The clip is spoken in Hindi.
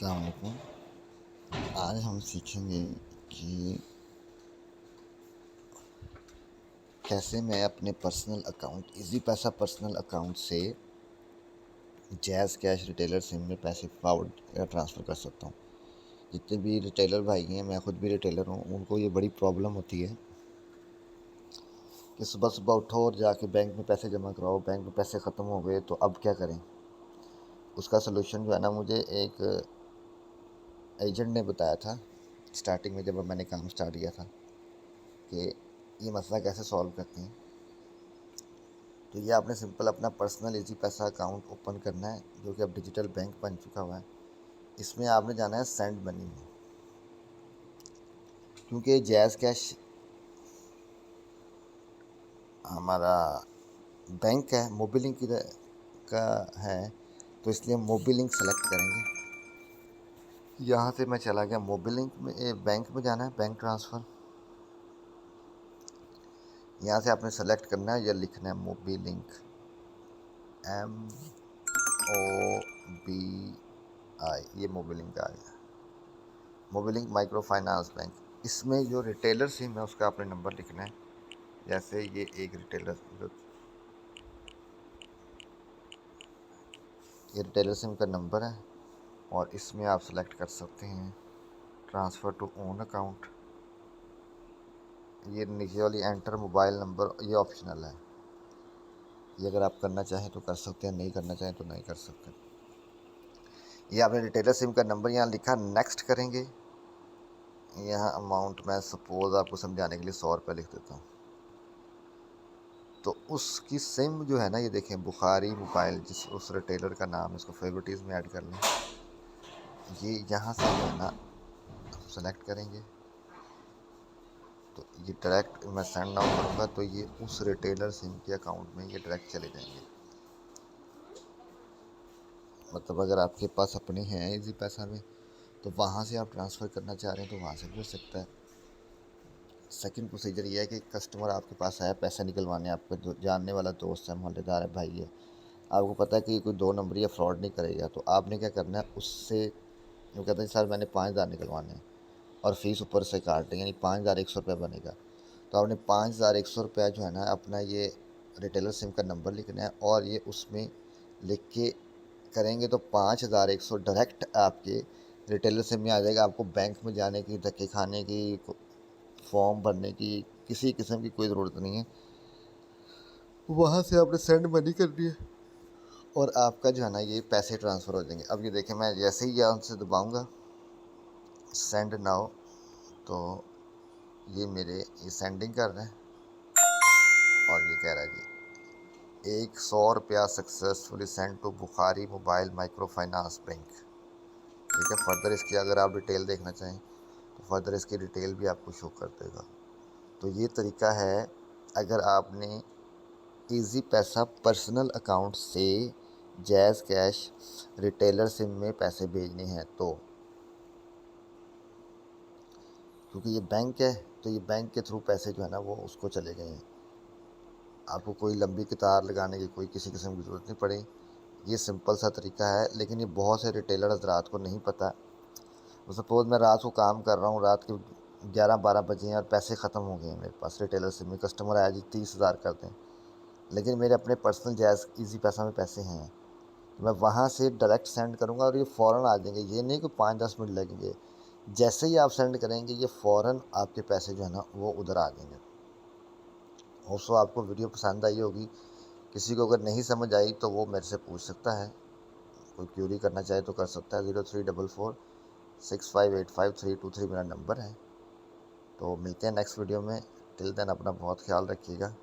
अस्सलाम वालेकुम। आज हम सीखेंगे कि कैसे मैं अपने पर्सनल अकाउंट इजी पैसा पर्सनल अकाउंट से जैज़ कैश रिटेलर सिम में पैसे फॉरवर्ड या ट्रांसफ़र कर सकता हूँ। जितने भी रिटेलर भाई हैं, मैं खुद भी रिटेलर हूँ, उनको ये बड़ी प्रॉब्लम होती है कि सुबह सुबह उठो और जाके बैंक में पैसे जमा कराओ, बैंक में पैसे ख़त्म हो गए तो अब क्या करें। उसका सलूशन जो है ना, मुझे एक एजेंट ने बताया था स्टार्टिंग में, जब मैंने काम स्टार्ट किया था, कि ये मसला कैसे सॉल्व करते हैं। तो ये आपने सिंपल अपना पर्सनल इजी पैसा अकाउंट ओपन करना है, जो कि अब डिजिटल बैंक बन चुका हुआ है। इसमें आपने जाना है सेंड मनी में, क्योंकि जैज़ कैश हमारा बैंक है, मोबिलिंक का है, तो इसलिए मोबिलिंक सेलेक्ट करेंगे। यहाँ से मैं चला गया मोबिलिंक में, बैंक में जाना है, बैंक ट्रांसफ़र। यहाँ से आपने सेलेक्ट करना है या लिखना है मोबिलिंक, MOBI, ये मोबिलिंक आ गया, मोबिलिंक माइक्रो फाइनेंस बैंक। इसमें जो रिटेलर सिम है उसका आपने नंबर लिखना है। जैसे ये एक रिटेलर सिम का नंबर है, और इसमें आप सेलेक्ट कर सकते हैं ट्रांसफ़र टू ओन अकाउंट। ये नीचे वाली एंटर मोबाइल नंबर, ये ऑप्शनल है, ये अगर आप करना चाहें तो कर सकते हैं, नहीं करना चाहें तो नहीं कर सकते। ये आपने रिटेलर सिम का नंबर यहाँ लिखा, नेक्स्ट करेंगे। यहाँ अमाउंट मैं सपोज़ आपको समझाने के लिए 100 रुपये लिख देता हूँ। तो उसकी सिम जो है ना, ये देखें बुखारी मोबाइल, जिस उस रिटेलर का नाम, इसको फेवरेटिज़ में ऐड कर लें। ये यहाँ से जो है ना सेलेक्ट करेंगे, तो ये डायरेक्ट मैं सेंड नाउ करूँगा तो ये उस रिटेलर सिम के अकाउंट में ये डायरेक्ट चले जाएंगे। मतलब अगर आपके पास अपने हैं इजी पैसा में, तो वहाँ से आप ट्रांसफ़र करना चाह रहे हैं तो वहाँ से भी हो सकता है। सेकंड प्रोसीजर ये है कि कस्टमर आपके पास आया पैसा निकलवाने, आपका जानने वाला दोस्त है, मोहल्लेदार है, भाई है, आपको पता है कि कोई 2 नंबर या फ्रॉड नहीं करेगा, तो आपने क्या करना है, उससे वो कहते हैं सर मैंने 5,000 निकलवाने हैं और फ़ीस ऊपर से काट दें, यानी 5,100 रुपया बनेगा। तो आपने 5,100 रुपया जो है ना अपना ये रिटेलर सिम का नंबर लिखना है, और ये उसमें लिख के करेंगे तो 5,100 डायरेक्ट आपके रिटेलर सिम में आ जाएगा। आपको बैंक में जाने की, धक्के खाने की, फॉर्म भरने की, किसी किस्म की कोई ज़रूरत नहीं है। वहाँ से आपने सेंड मनी करनी है और आपका जो है ना ये पैसे ट्रांसफ़र हो जाएंगे। अब ये देखें, मैं जैसे ही यहाँ से दबाऊँगा सेंड नाउ, तो ये मेरे ये सेंडिंग कर रहे हैं, और ये कह रहा है जी 100 रुपया successfully send to Bukhari mobile micro finance bank. ठीक है, फर्दर इसकी अगर आप डिटेल देखना चाहें तो फर्दर इसकी डिटेल भी आपको शो कर देगा। तो ये तरीका है अगर आपने इजी पैसा पर्सनल अकाउंट से जैज़ कैश रिटेलर सिम में पैसे भेजने हैं तो। क्योंकि ये बैंक है, तो ये बैंक के थ्रू पैसे जो है ना वो उसको चले गए हैं, आपको कोई लंबी कतार लगाने की कोई किसी किस्म की ज़रूरत नहीं पड़ी। ये सिंपल सा तरीका है, लेकिन ये बहुत से रिटेलर हज़रात को नहीं पता। तो सपोज़ मैं रात को काम कर रहा हूँ, रात के 11-12 बजे हैं और पैसे ख़त्म हो गए हैं मेरे पास रिटेलर सिम में, कस्टमर आया जी 30,000 कर दें, लेकिन मेरे अपने पर्सनल जैज़ इजी पैसा में पैसे हैं, तो मैं वहाँ से डायरेक्ट सेंड करूँगा और ये फ़ौरन आ जाएंगे। ये नहीं कि 5-10 मिनट लगेंगे, जैसे ही आप सेंड करेंगे ये फ़ौरन आपके पैसे जो है ना वो उधर आ जाएंगे। होप्सो आपको वीडियो पसंद आई होगी। किसी को अगर नहीं समझ आई तो वो मेरे से पूछ सकता है, कोई क्यूरी करना चाहे तो कर सकता है। 034465855323 मेरा नंबर है। तो मिलते हैं नेक्स्ट वीडियो में। टिल देन अपना बहुत ख्याल रखिएगा।